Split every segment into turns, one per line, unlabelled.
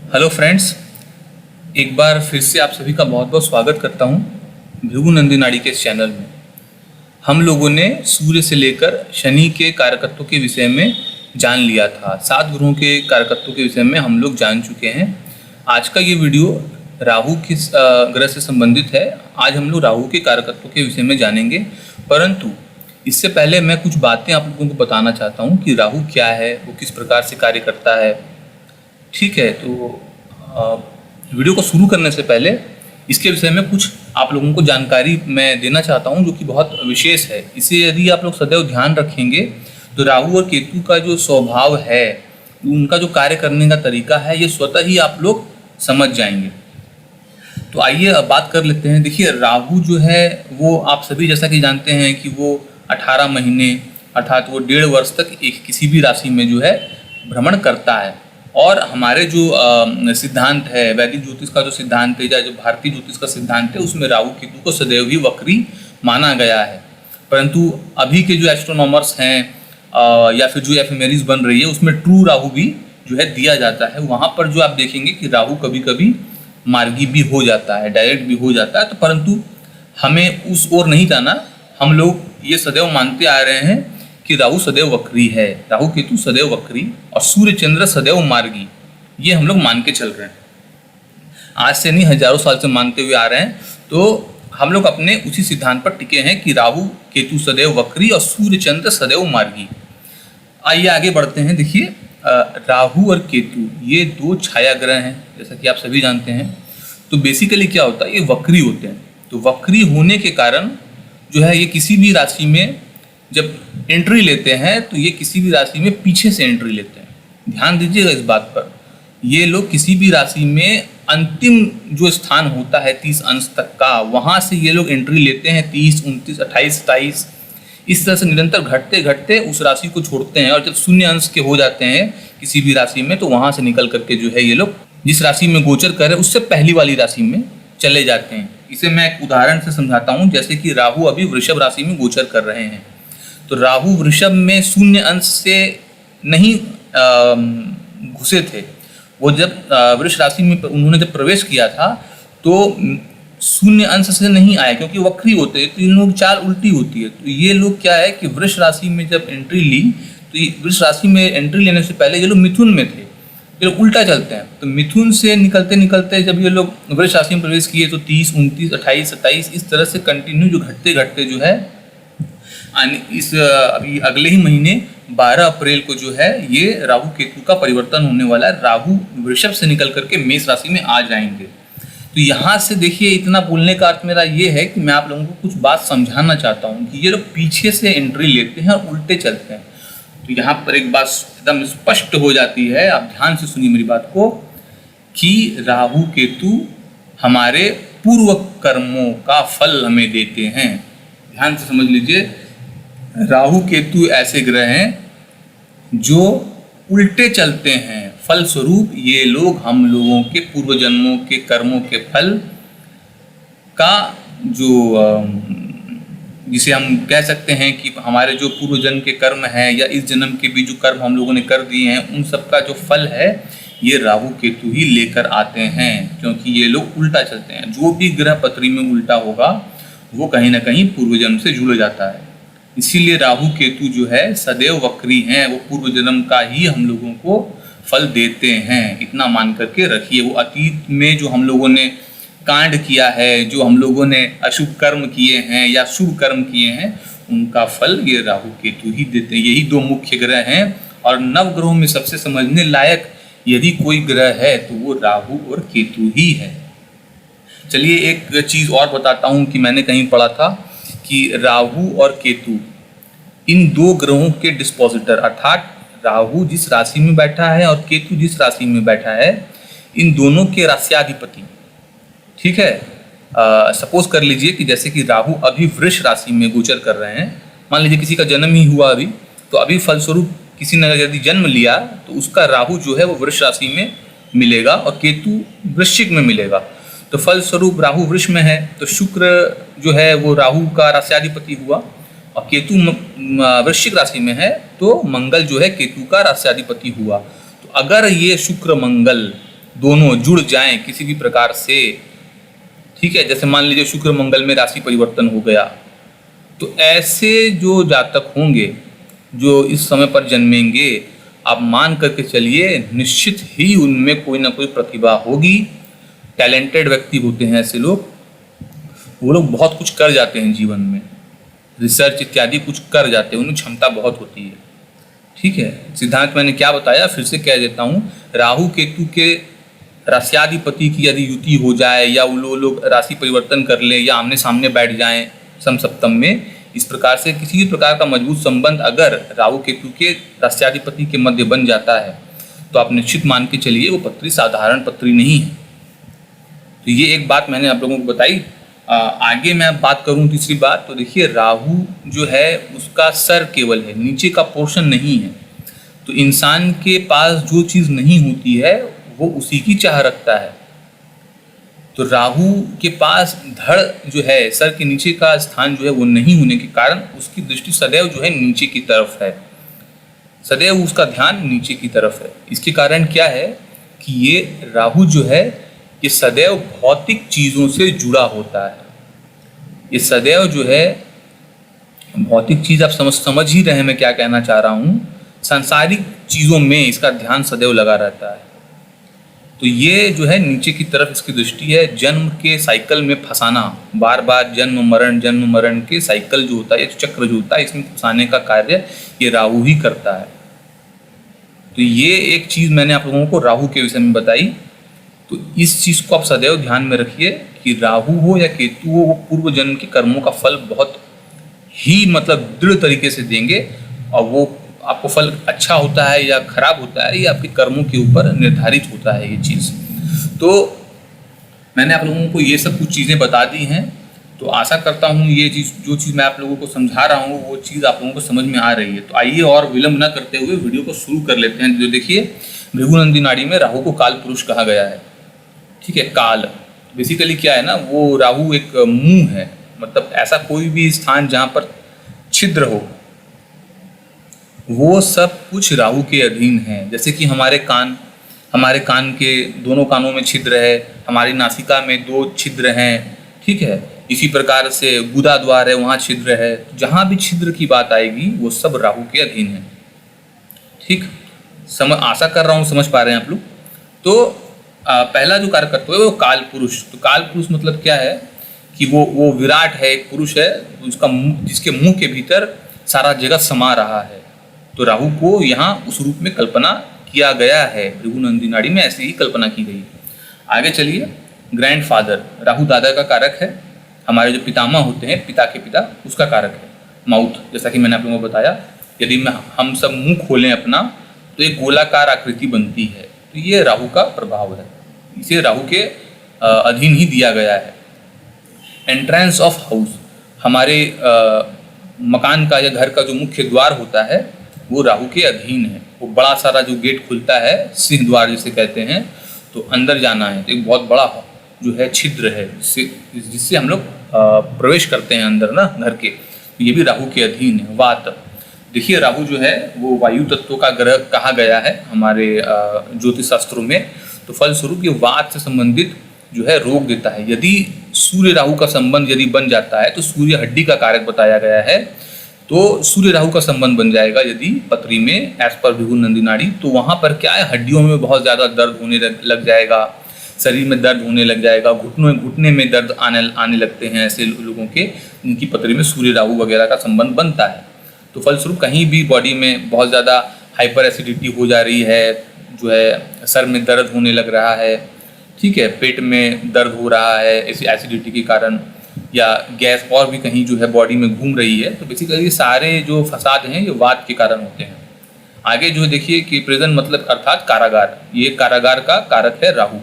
Hello friends, एक बार फिर से आप सभी का बहुत बहुत स्वागत करता हूं भृगु नंदी नाड़ी के इस चैनल में। हम लोगों ने सूर्य से लेकर शनि के कारकत्व के विषय में जान लिया था। 7 ग्रहों के कारकत्व के विषय में हम लोग जान चुके हैं। आज का ये वीडियो राहु किस ग्रह से संबंधित है। आज हम लोग राहु के कारकत्व के विषय में जानेंगे, परंतु इससे पहले मैं कुछ बातें आप लोगों को बताना चाहता हूँ कि राहु क्या है, वो किस प्रकार से कार्य करता है। ठीक है, तो वीडियो को शुरू करने से पहले इसके विषय में कुछ आप लोगों को जानकारी मैं देना चाहता हूं जो कि बहुत विशेष है। इसे यदि आप लोग सदैव ध्यान रखेंगे तो राहु और केतु का जो स्वभाव है, उनका जो कार्य करने का तरीका है, ये स्वतः ही आप लोग समझ जाएंगे। तो आइए अब बात कर लेते हैं। देखिए, राहु जो है वो आप सभी जैसा कि जानते हैं कि वो 18 महीने अर्थात वो 1.5 वर्ष तक एक किसी भी राशि में जो है भ्रमण करता है। और हमारे जो सिद्धांत है, वैदिक ज्योतिष का जो सिद्धांत है या जो भारतीय ज्योतिष का सिद्धांत है, उसमें राहु केतु को सदैव ही वक्री माना गया है। परंतु अभी के जो एस्ट्रोनॉमर्स हैं या फिर जो एफिमेरीज बन रही है, उसमें ट्रू राहु भी जो है दिया जाता है। वहाँ पर जो आप देखेंगे कि राहु कभी कभी मार्गी भी हो जाता है, डायरेक्ट भी हो जाता है। तो परंतु हमें उस ओर नहीं जाना। हम लोग ये सदैव मानते आ रहे हैं कि राहु सदैव वक्री है, राहु केतु सदैव वक्री और सूर्य चंद्र सदैव मार्गी। ये हम लोग मान के चल रहे हैं, आज से नहीं, हजारों साल से मानते हुए आ रहे हैं। तो हम लोग अपने उसी सिद्धांत पर टिके हैं कि राहु केतु सदैव वक्री और सूर्य चंद्र सदैव मार्गी। आइए आगे बढ़ते हैं। देखिए, राहु और केतु ये 2 छाया ग्रह हैं, जैसा कि आप सभी जानते हैं। तो बेसिकली क्या होता है, ये वक्री होते हैं। तो वक्री होने के कारण जो है ये किसी भी राशि में जब एंट्री लेते हैं तो ये किसी भी राशि में पीछे से एंट्री लेते हैं। ध्यान दीजिएगा इस बात पर। ये लोग किसी भी राशि में अंतिम जो स्थान होता है 30 अंश तक का, वहाँ से ये लोग एंट्री लेते हैं। 30, 29, 28, 27 इस तरह से निरंतर घटते घटते उस राशि को छोड़ते हैं। और जब 0 अंश के हो जाते हैं किसी भी राशि में, तो वहाँ से निकल करके जो है ये लोग जिस राशि में गोचर करें उससे पहली वाली राशि में चले जाते हैं। इसे मैं एक उदाहरण से समझाता हूँ। जैसे कि राहु अभी वृषभ राशि में गोचर कर रहे हैं, तो राहु वृषभ में 0 अंश से नहीं घुसे थे। वो जब वृष राशि में उन्होंने जब प्रवेश किया था तो 0 अंश से नहीं आए, क्योंकि वक्री होते हैं तो इन लोग चाल उल्टी होती है। तो ये लोग क्या है कि वृष राशि में जब एंट्री ली, तो वृष राशि में एंट्री लेने से पहले ये लोग मिथुन में थे, ये लोग उल्टा चलते हैं। तो मिथुन से निकलते निकलते जब ये लोग वृष राशि में प्रवेश किए तो 30, 29, 28, 27 इस तरह से कंटिन्यू जो घटते घटते जो है इस अभी अगले ही महीने 12 अप्रैल को जो है ये राहु केतु का परिवर्तन होने वाला है। राहु वृषभ से निकल करके मेष राशि में आ जाएंगे। तो यहाँ से देखिए, इतना बोलने का अर्थ मेरा ये है कि मैं आप लोगों को कुछ बात समझाना चाहता हूँ कि ये लोग पीछे से एंट्री लेते हैं और उल्टे चलते हैं। तो यहाँ पर एक बात एकदम स्पष्ट हो जाती है, आप ध्यान से सुनिए मेरी बात को, कि राहु केतु हमारे पूर्व कर्मों का फल हमें देते हैं। ध्यान से समझ लीजिए, राहु केतु ऐसे ग्रह हैं जो उल्टे चलते हैं। फलस्वरूप ये लोग हम लोगों के पूर्व जन्मों के कर्मों के फल का जो जिसे हम कह सकते हैं कि हमारे जो पूर्व जन्म के कर्म हैं या इस जन्म के भी जो कर्म हम लोगों ने कर दिए हैं, उन सब का जो फल है ये राहु केतु ही लेकर आते हैं, क्योंकि ये लोग उल्टा चलते हैं। जो भी ग्रह पत्री में उल्टा होगा वो कहीं ना कहीं पूर्व जन्म से जुड़ जाता है। इसीलिए राहु केतु जो है सदैव वक्री हैं, वो पूर्व जन्म का ही हम लोगों को फल देते हैं। इतना मान करके रखिए। वो अतीत में जो हम लोगों ने कांड किया है, जो हम लोगों ने अशुभ कर्म किए हैं या शुभ कर्म किए हैं, उनका फल ये राहु केतु ही देते हैं। यही 2 मुख्य ग्रह हैं। और नवग्रहों में सबसे समझने लायक यदि कोई ग्रह है तो वो राहु और केतु ही है। चलिए एक चीज़ और बताता हूँ कि मैंने कहीं पढ़ा था कि राहु और केतु इन 2 ग्रहों के डिस्पोजिटर, अर्थात राहु जिस राशि में बैठा है और केतु जिस राशि में बैठा है, इन दोनों के राश्याधिपति, ठीक है। सपोज कर लीजिए कि जैसे कि राहु अभी वृष राशि में गोचर कर रहे हैं। मान लीजिए किसी का जन्म ही हुआ अभी, तो अभी फलस्वरूप किसी ने यदि जन्म लिया तो उसका राहु जो है वो वृष राशि में मिलेगा और केतु वृश्चिक में मिलेगा। तो फलस्वरूप राहु वृष में है तो शुक्र जो है वो राहु का राश्याधिपति हुआ, और केतु वृश्चिक राशि में है तो मंगल जो है केतु का राश्याधिपति हुआ। तो अगर ये शुक्र मंगल दोनों जुड़ जाएं किसी भी प्रकार से, ठीक है, जैसे मान लीजिए शुक्र मंगल में राशि परिवर्तन हो गया, तो ऐसे जो जातक होंगे जो इस समय पर जन्मेंगे, आप मान करके चलिए निश्चित ही उनमें कोई ना कोई प्रतिभा होगी। टैलेंटेड व्यक्ति होते हैं ऐसे लोग, वो लोग बहुत कुछ कर जाते हैं जीवन में, रिसर्च इत्यादि कुछ कर जाते हैं, उनमें क्षमता बहुत होती है। ठीक है, सिद्धांत मैंने क्या बताया फिर से कह देता हूँ। राहु केतु के रास्याधिपति की यदि युति हो जाए या वो लोग राशि परिवर्तन कर लें या आमने सामने बैठ जाएं समसप्तम में, इस प्रकार से किसी भी प्रकार का मजबूत संबंध अगर राहु केतु के रास्याधिपति के मध्य बन जाता है, तो आप निश्चित मान के चलिए वो पत्री साधारण पत्री नहीं है। तो ये एक बात मैंने आप लोगों को बताई। आगे मैं बात करूं तीसरी बात, तो देखिए राहु जो है उसका सर केवल है, नीचे का पोर्शन नहीं है। तो इंसान के पास जो चीज़ नहीं होती है वो उसी की चाह रखता है। तो राहु के पास धड़ जो है, सर के नीचे का स्थान जो है वो नहीं होने के कारण उसकी दृष्टि सदैव जो है नीचे की तरफ है, सदैव उसका ध्यान नीचे की तरफ है। इसके कारण क्या है कि ये राहु जो है ये सदैव भौतिक चीज़ों से जुड़ा होता है। ये सदैव जो है भौतिक चीज़, आप समझ ही रहे हैं मैं क्या कहना चाह रहा हूँ, सांसारिक चीज़ों में इसका ध्यान सदैव लगा रहता है। तो ये जो है नीचे की तरफ इसकी दृष्टि है। जन्म के साइकिल में फंसाना, बार बार जन्म मरण के साइकिल जो होता है, चक्र जो होता है, इसमें फंसाने का कार्य ये राहु ही करता है। तो ये एक चीज़ मैंने आप लोगों को राहु के विषय में बताई। तो इस चीज़ को आप सदैव ध्यान में रखिए कि राहु हो या केतु हो, वो पूर्व जन्म के कर्मों का फल बहुत ही मतलब दृढ़ तरीके से देंगे, और वो आपको फल अच्छा होता है या खराब होता है, ये आपके कर्मों के ऊपर निर्धारित होता है ये चीज़। तो मैंने आप लोगों को ये सब कुछ चीज़ें बता दी हैं। तो आशा करता हूँ ये चीज़, जो चीज़ मैं आप लोगों को समझा रहा हूँ, वो चीज़ आप लोगों को समझ में आ रही है। तो आइए और विलंब न करते हुए वीडियो को शुरू कर लेते हैं। जो देखिए भृगुनंदी नाड़ी में राहु को काल पुरुष कहा गया है। ठीक है, काल बेसिकली क्या है ना, वो राहु एक मुंह है, मतलब ऐसा कोई भी स्थान जहाँ पर छिद्र हो वो सब कुछ राहु के अधीन है। जैसे कि हमारे कान के दोनों कानों में छिद्र है, हमारी नासिका में 2 छिद्र हैं। ठीक है, इसी प्रकार से गुदा द्वार है, वहाँ छिद्र है। जहाँ भी छिद्र की बात आएगी वो सब राहु के अधीन है। ठीक, आशा कर रहा हूँ समझ पा रहे हैं आप लोग। तो पहला जो कार्यकर्ता है वो काल पुरुष। तो काल पुरुष मतलब क्या है कि वो विराट है, एक पुरुष है, उसका जिसके मुंह के भीतर सारा जगत समा रहा है। तो राहु को यहाँ उस रूप में कल्पना किया गया है, भृगुनंदी नाड़ी में ऐसी ही कल्पना की गई। आगे चलिए, ग्रैंडफादर, राहु दादा का कारक है। हमारे जो पितामह होते हैं, पिता के पिता, उसका कारक है। माउथ, जैसा कि मैंने आप लोगों को बताया, यदि हम सब मुंह खोलें अपना तो एक गोलाकार आकृति बनती है। तो ये राहु का प्रभाव है, इसे राहु के अधीन ही दिया गया है। एंट्रेंस ऑफ हाउस, हमारे मकान का या घर का जो मुख्य द्वार होता है वो राहु के अधीन है। वो बड़ा सारा जो गेट खुलता है, सिंह द्वार जिसे कहते हैं, तो अंदर जाना है तो एक बहुत बड़ा जो है छिद्र है जिससे हम लोग प्रवेश करते हैं अंदर ना घर के। तो ये भी राहु के अधीन है। वात, देखिए राहु जो है वो वायु तत्व का ग्रह कहा गया है हमारे ज्योतिष शास्त्रों में। तो फलस्वरूप ये वात से संबंधित जो है रोग देता है। यदि सूर्य राहु का संबंध यदि बन जाता है, तो सूर्य हड्डी का कारक बताया गया है, तो सूर्य राहु का संबंध बन जाएगा यदि पत्री में एज पर भृगुनंदी नाड़ी। तो वहाँ पर क्या है, हड्डियों में बहुत ज़्यादा दर्द होने लग जाएगा, शरीर में दर्द होने लग जाएगा, घुटने में दर्द आने लगते हैं ऐसे लोगों के, जिनकी पत्री में सूर्य राहु वगैरह का संबंध बनता है। तो फलस्वरूप कहीं भी बॉडी में बहुत ज़्यादा हाइपर एसिडिटी हो जा रही है, जो है सर में दर्द होने लग रहा है, ठीक है, पेट में दर्द हो रहा है ऐसी एसिडिटी के कारण, या गैस और भी कहीं जो है बॉडी में घूम रही है, तो बेसिकली सारे जो फसाद हैं ये वात के कारण होते हैं। आगे जो देखिए कि प्रिजन मतलब अर्थात कारागार, ये कारागार का कारक है राहु।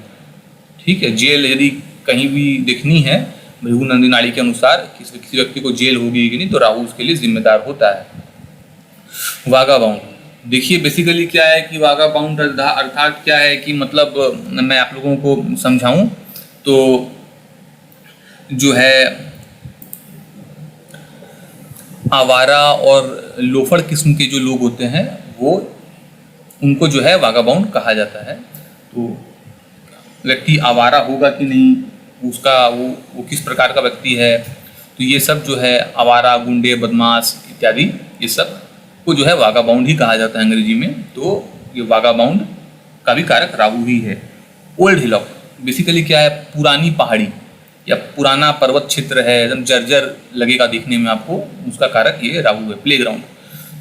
ठीक है, जेल यदि कहीं भी देखनी है भृगुनंदी नाड़ी के अनुसार, किसी व्यक्ति को जेल होगी कि नहीं, तो राहु उसके लिए जिम्मेदार होता है। वागा बाउंड, देखिए बेसिकली क्या है कि वागा बाउंड अर्थात क्या है कि मतलब मैं आप लोगों को समझाऊं तो जो है आवारा और लोफड़ किस्म के जो लोग होते हैं वो, उनको जो है वागा बाउंड कहा जाता है। तो व्यक्ति आवारा होगा कि नहीं, उसका वो किस प्रकार का व्यक्ति है। तो ये सब जो है आवारा, गुंडे, बदमाश इत्यादि, ये सब को जो है वागाबाउंड ही कहा जाता है अंग्रेजी में। तो ये वागाबाउंड का भी कारक राहु ही है। ओल्ड हिलॉक बेसिकली क्या है, पुरानी पहाड़ी या पुराना पर्वत क्षेत्र है, एकदम जर्जर लगेगा दिखने में आपको, उसका कारक ये राहु है। प्लेग्राउंड,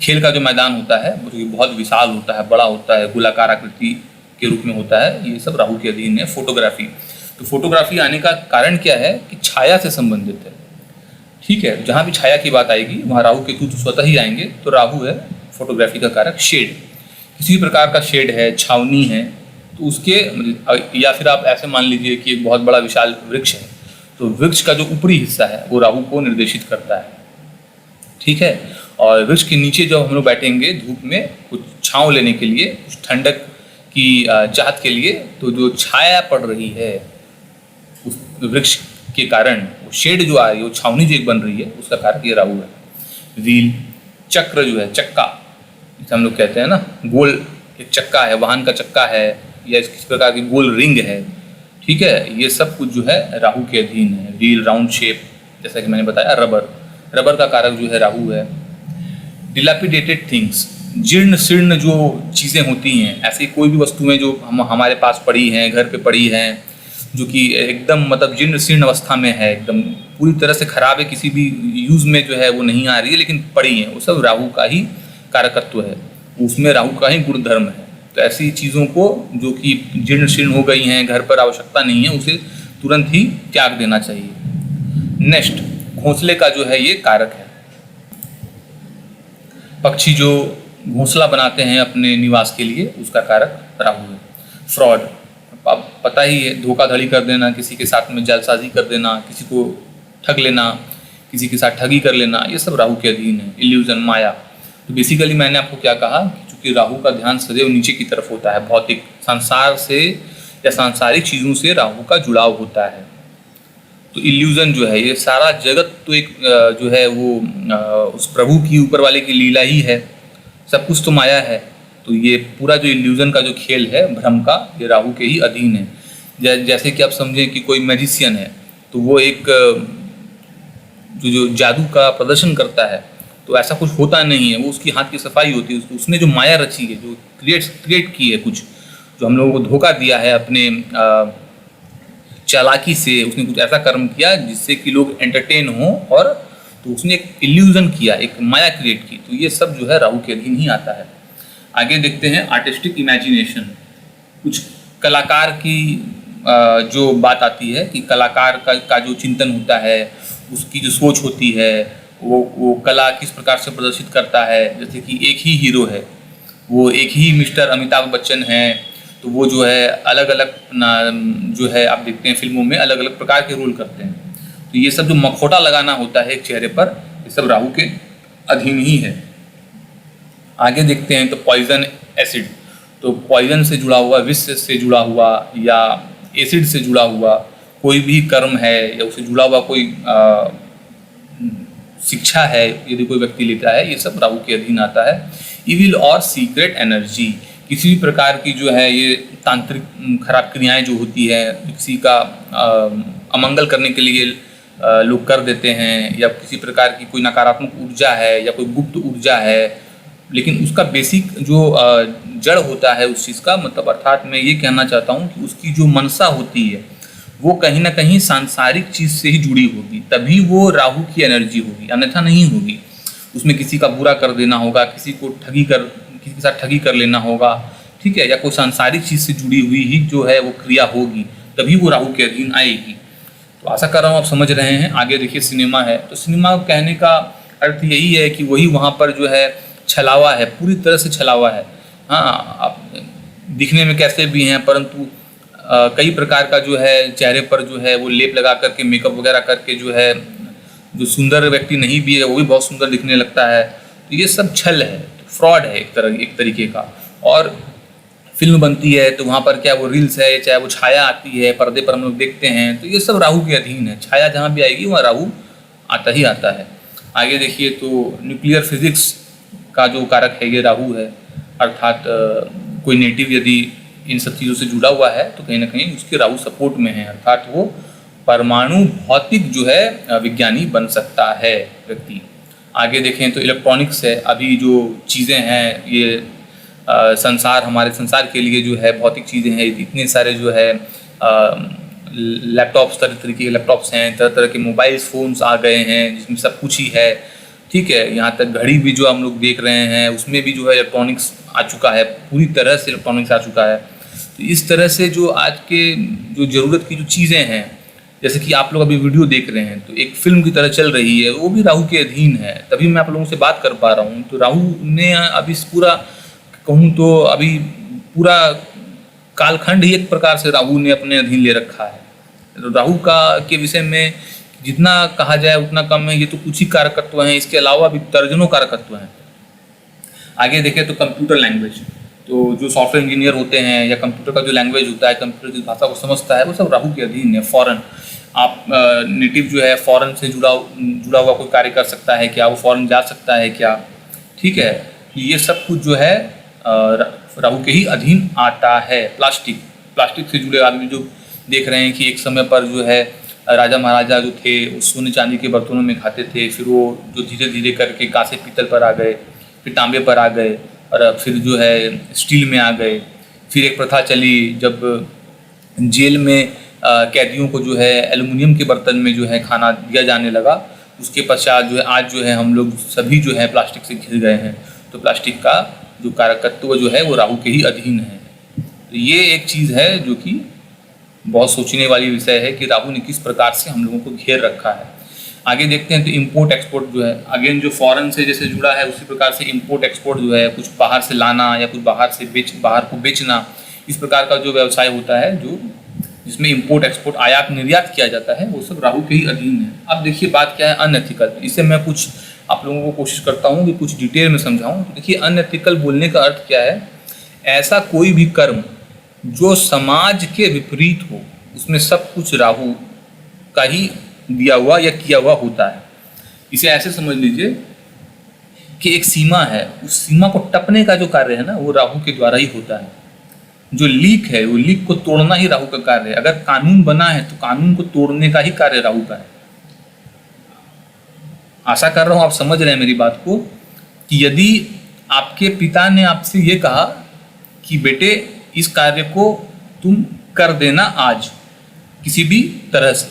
खेल का जो मैदान होता है वो बहुत विशाल होता है, बड़ा होता है, गोलाकार आकृति के रूप में होता है, ये सब राहु के अधीन है। फोटोग्राफी, तो फोटोग्राफी आने का कारण क्या है कि छाया से संबंधित है। ठीक है, जहाँ भी छाया की बात आएगी वहाँ राहु केतु तो स्वतः ही आएंगे। तो राहु है फोटोग्राफी का कारक। शेड, किसी भी प्रकार का शेड है, छावनी है, तो उसके, या फिर आप ऐसे मान लीजिए कि एक बहुत बड़ा विशाल वृक्ष है, तो वृक्ष का जो ऊपरी हिस्सा है वो राहु को निर्देशित करता है। ठीक है, और वृक्ष के नीचे जब हम लोग बैठेंगे धूप में कुछ छांव लेने के लिए, कुछ ठंडक की चाहत के लिए, तो जो छाया पड़ रही है उस वृक्ष के कारण, वो शेड जो आ रही है, वो छावनी जो एक बन रही है, उसका कारक ये राहु है। व्हील, चक्र जो है, चक्का जैसे हम लोग कहते हैं ना, गोल एक चक्का है, वाहन का चक्का है, या किसी प्रकार की गोल रिंग है। ठीक है, ये सब कुछ जो है राहु के अधीन है। व्हील, राउंड शेप, जैसा कि मैंने बताया। रबर का कारक जो है राहु है। डिलापिडेटेड थिंग्स, जीर्ण शीर्ण जो चीज़ें होती हैं, ऐसी कोई भी वस्तुएं जो हमारे पास पड़ी हैं, घर पे पड़ी हैं, जो कि एकदम मतलब जीर्ण शीर्ण अवस्था में है, एकदम पूरी तरह से खराब है, किसी भी यूज़ में जो है वो नहीं आ रही है, लेकिन पड़ी हैं, वो सब राहु का ही कारकत्व है, उसमें राहु का ही गुणधर्म है। तो ऐसी चीज़ों को जो कि जीर्ण शीर्ण हो गई हैं, घर पर आवश्यकता नहीं है, उसे तुरंत ही त्याग देना चाहिए। नेक्स्ट, घोंसले का जो है ये कारक है। पक्षी जो घोंसला बनाते हैं अपने निवास के लिए, उसका कारक राहु है। फ्रॉड, अब पता ही है, धोखाधड़ी कर देना, किसी के साथ में जालसाजी कर देना, किसी को ठग लेना, किसी के साथ ठगी कर लेना, ये सब राहु के अधीन है। इल्यूजन, माया, तो बेसिकली मैंने आपको क्या कहा कि चूंकि राहु का ध्यान सदैव नीचे की तरफ होता है, भौतिक संसार से या सांसारिक चीज़ों से राहु का जुड़ाव होता है। तो इल्यूजन जो है, ये सारा जगत तो एक जो है वो उस प्रभु की, ऊपर वाले की लीला ही है, सब कुछ तो माया है। तो ये पूरा जो इल्यूजन का जो खेल है भ्रम का, ये राहु के ही अधीन है। जैसे कि आप समझें कि कोई मैजिशियन है, तो वो एक जो जादू का प्रदर्शन करता है, तो ऐसा कुछ होता नहीं है, वो उसकी हाथ की सफाई होती है, उसने जो माया रची है, जो क्रिएट की है, कुछ जो हम लोगों को धोखा दिया है अपने चालाकी से, उसने कुछ ऐसा कर्म किया जिससे कि लोग एंटरटेन हों, और तो उसने एक इल्यूजन किया, एक माया क्रिएट की। तो ये सब जो है राहु के अधीन ही आता है। आगे देखते हैं आर्टिस्टिक इमेजिनेशन, कुछ कलाकार की जो बात आती है कि कलाकार का जो चिंतन होता है, उसकी जो सोच होती है, वो कला किस प्रकार से प्रदर्शित करता है। जैसे कि एक ही हीरो है, वो एक ही मिस्टर अमिताभ बच्चन हैं, तो वो जो है अलग अलग जो है आप देखते हैं फिल्मों में अलग अलग प्रकार के रोल करते हैं। तो ये सब जो मखौटा लगाना होता है एक चेहरे पर, ये सब राहु के अधीन ही है। आगे देखते हैं तो पॉइजन, एसिड, तो पॉइजन से जुड़ा हुआ, विष से जुड़ा हुआ या एसिड से जुड़ा हुआ कोई भी कर्म है, या उससे जुड़ा हुआ कोई शिक्षा है यदि कोई व्यक्ति लेता है, ये सब राहु के अधीन आता है। इविल और सीक्रेट एनर्जी, किसी भी प्रकार की जो है ये तांत्रिक खराब क्रियाएं जो होती है, किसी का अमंगल करने के लिए लोग कर देते हैं, या किसी प्रकार की कोई नकारात्मक ऊर्जा है या कोई गुप्त ऊर्जा है, लेकिन उसका बेसिक जो जड़ होता है उस चीज़ का, मतलब अर्थात मैं ये कहना चाहता हूँ कि उसकी जो मनसा होती है वो कहीं ना कहीं सांसारिक चीज़ से ही जुड़ी होगी, तभी वो राहु की एनर्जी होगी, अन्यथा नहीं होगी। उसमें किसी का बुरा कर देना होगा, किसी के साथ ठगी कर लेना होगा, ठीक है, या कोई सांसारिक चीज़ से जुड़ी हुई ही जो है वो क्रिया होगी, तभी वो राहु के अधीन आएगी। तो आशा कर रहा हूँ आप समझ रहे हैं। आगे देखिए सिनेमा है, तो सिनेमा कहने का अर्थ यही है कि वही वहाँ पर जो है छलावा है, पूरी तरह से छलावा है। हाँ, आप दिखने में कैसे भी हैं, परंतु कई प्रकार का जो है चेहरे पर जो है वो लेप लगा करके, मेकअप वगैरह करके जो है, जो सुंदर व्यक्ति नहीं भी है वो भी बहुत सुंदर दिखने लगता है। तो ये सब छल है, फ्रॉड है एक तरीके का। और फिल्म बनती है तो वहाँ पर क्या वो रील्स है, चाहे वो छाया आती है, पर्दे पर हम लोग देखते हैं, तो ये सब राहु के अधीन है। छाया जहाँ भी आएगी वहाँ राहु आता ही आता है। आगे देखिए तो न्यूक्लियर फिजिक्स का जो कारक है ये राहु है, अर्थात कोई नेटिव यदि इन सब चीज़ों से जुड़ा हुआ है तो कहीं ना कहीं उसके राहु सपोर्ट में है, अर्थात वो परमाणु भौतिक जो है विज्ञानी बन सकता है व्यक्ति। आगे देखें तो इलेक्ट्रॉनिक्स है, अभी जो चीज़ें हैं ये संसार, हमारे संसार के लिए जो है भौतिक चीज़ें हैं, इतने सारे जो है लैपटॉप्स, तरह तरह के लैपटॉप्स हैं, तरह तरह के मोबाइल्स फ़ोन्स आ गए हैं जिसमें सब कुछ ही है, ठीक है। यहाँ तक घड़ी भी जो हम लोग देख रहे हैं उसमें भी जो है इलेक्ट्रॉनिक्स आ चुका है, पूरी तरह से इलेक्ट्रॉनिक्स आ चुका है। तो इस तरह से जो आज के जो ज़रूरत की जो चीज़ें हैं, जैसे कि आप लोग अभी वीडियो देख रहे हैं तो एक फिल्म की तरह चल रही है, वो भी राहु के अधीन है, तभी मैं आप लोगों से बात कर पा रहा हूँ। तो राहु ने अभी पूरा कहूँ तो अभी पूरा कालखंड ही एक प्रकार से राहु ने अपने अधीन ले रखा है। तो राहु का के विषय में जितना कहा जाए उतना कम है, ये तो कुछ ही कारकत्व हैं, इसके अलावा भी दर्जनों कारकत्व हैं। आगे देखें तो कंप्यूटर लैंग्वेज, तो जो सॉफ्टवेयर इंजीनियर होते हैं या कंप्यूटर का जो लैंग्वेज होता है, कंप्यूटर की भाषा को समझता है, वो सब राहु के अधीन है। फॉरेन आप नेटिव जो है फॉरेन से जुड़ा हुआ कोई कार्य कर सकता है क्या, वो फॉरेन जा सकता है क्या, ठीक है। ये सब कुछ जो है राहु के ही अधीन आता है। प्लास्टिक से जुड़े आदमी जो देख रहे हैं कि एक समय पर जो है राजा महाराजा जो थे वो सोने चांदी के बर्तनों में खाते थे, फिर वो जो धीरे धीरे करके कांसे पीतल पर आ गए, फिर तांबे पर आ गए और फिर जो है स्टील में आ गए। फिर एक प्रथा चली जब जेल में कैदियों को जो है एल्युमिनियम के बर्तन में जो है खाना दिया जाने लगा। उसके पश्चात जो है आज जो है हम लोग सभी जो है प्लास्टिक से घिर गए हैं। तो प्लास्टिक का जो कारकत्व जो है वो राहु के ही अधीन है। तो ये एक चीज़ है जो कि बहुत सोचने वाली विषय है कि राहु ने किस प्रकार से हम लोगों को घेर रखा है। आगे देखते हैं तो इम्पोर्ट एक्सपोर्ट जो है, अगेन जो फॉरेन से जैसे जुड़ा है उसी प्रकार से इम्पोर्ट एक्सपोर्ट जो है, कुछ बाहर से लाना या कुछ बाहर को बेचना, इस प्रकार का जो व्यवसाय होता है जो जिसमें इम्पोर्ट एक्सपोर्ट आयात निर्यात किया जाता है, वो सब राहु के ही अधीन है। अब देखिए बात क्या है अनएथिकल, इससे मैं कुछ आप लोगों को कोशिश करता हूँ कि कुछ डिटेल में समझाऊँ। देखिए अनएथिकल बोलने का अर्थ क्या है, ऐसा कोई भी कर्म जो समाज के विपरीत हो, उसमें सब कुछ राहु का ही दिया हुआ या किया हुआ होता है। इसे ऐसे समझ लीजिए कि एक सीमा है, उस सीमा को टपने का जो कार्य है ना वो राहु के द्वारा ही होता है। जो लीक है वो लीक को तोड़ना ही राहु का कार्य है। अगर कानून बना है तो कानून को तोड़ने का ही कार्य राहु का है। आशा कर रहा हूं आप समझ रहे हैं मेरी बात को कि यदि आपके पिता ने आपसे ये कहा कि बेटे इस कार्य को तुम कर देना आज किसी भी तरह से,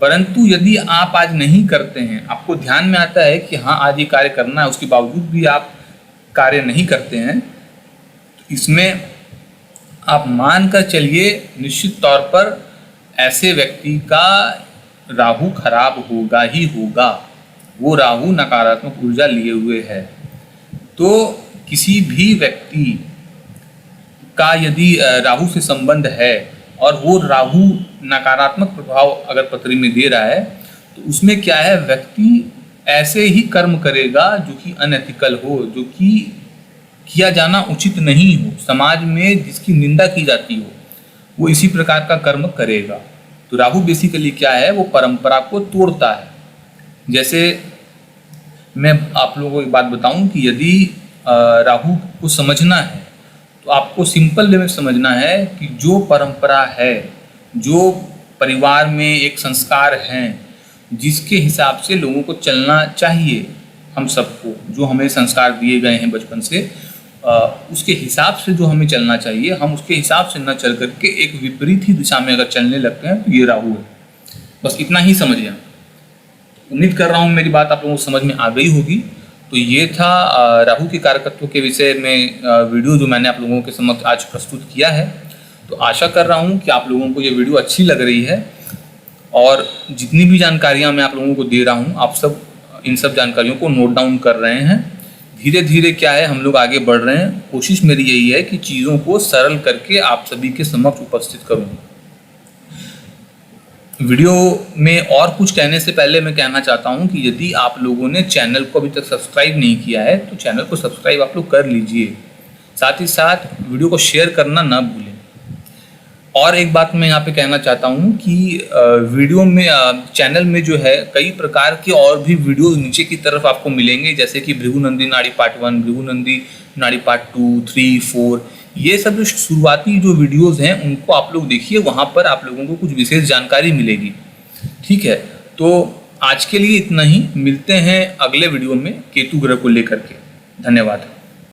परंतु यदि आप आज नहीं करते हैं, आपको ध्यान में आता है कि हाँ आज ये कार्य करना है, उसके बावजूद भी आप कार्य नहीं करते हैं, तो इसमें आप मान कर चलिए निश्चित तौर पर ऐसे व्यक्ति का राहु खराब होगा ही होगा। वो राहु नकारात्मक ऊर्जा लिए हुए है। तो किसी भी व्यक्ति का यदि राहु से संबंध है और वो राहु नकारात्मक प्रभाव अगर पत्री में दे रहा है तो उसमें क्या है, व्यक्ति ऐसे ही कर्म करेगा जो कि अनएथिकल हो, जो कि किया जाना उचित नहीं हो, समाज में जिसकी निंदा की जाती हो, वो इसी प्रकार का कर्म करेगा। तो राहु बेसिकली क्या है, वो परंपरा को तोड़ता है। जैसे मैं आप लोगों को एक बात बताऊं कि यदि राहु को समझना है तो आपको सिंपल वे में समझना है कि जो परंपरा है, जो परिवार में एक संस्कार हैं जिसके हिसाब से लोगों को चलना चाहिए, हम सबको जो हमें संस्कार दिए गए हैं बचपन से, उसके हिसाब से जो हमें चलना चाहिए, हम उसके हिसाब से न चल करके एक विपरीत ही दिशा में अगर चलने लगते हैं तो ये राहु है। बस इतना ही समझिए। उम्मीद कर रहा हूँ मेरी बात आप लोगों को समझ में आ गई होगी। तो ये था राहु के कारकत्व के विषय में वीडियो जो मैंने आप लोगों के समक्ष आज प्रस्तुत किया है। तो आशा कर रहा हूँ कि आप लोगों को ये वीडियो अच्छी लग रही है और जितनी भी जानकारियाँ मैं आप लोगों को दे रहा हूँ आप सब इन सब जानकारियों को नोट डाउन कर रहे हैं। धीरे धीरे क्या है हम लोग आगे बढ़ रहे हैं। कोशिश मेरी यही है कि चीज़ों को सरल करके आप सभी के समक्ष उपस्थित करूँ। वीडियो में और कुछ कहने से पहले मैं कहना चाहता हूं कि यदि आप लोगों ने चैनल को अभी तक सब्सक्राइब नहीं किया है तो चैनल को सब्सक्राइब आप लोग कर लीजिए। साथ ही साथ वीडियो को शेयर करना ना भूलें। और एक बात मैं यहाँ पे कहना चाहता हूँ कि वीडियो में चैनल में जो है कई प्रकार के और भी वीडियो नीचे की तरफ आपको मिलेंगे, जैसे कि भृगु नंदी नाड़ी पार्ट 1, भृगु नंदी नाड़ी पार्ट 2, 3, 4, ये सब जो शुरुआती जो वीडियोस हैं उनको आप लोग देखिए, वहाँ पर आप लोगों को कुछ विशेष जानकारी मिलेगी। ठीक है, तो आज के लिए इतना ही, मिलते हैं अगले वीडियो में केतु ग्रह को लेकर के। धन्यवाद।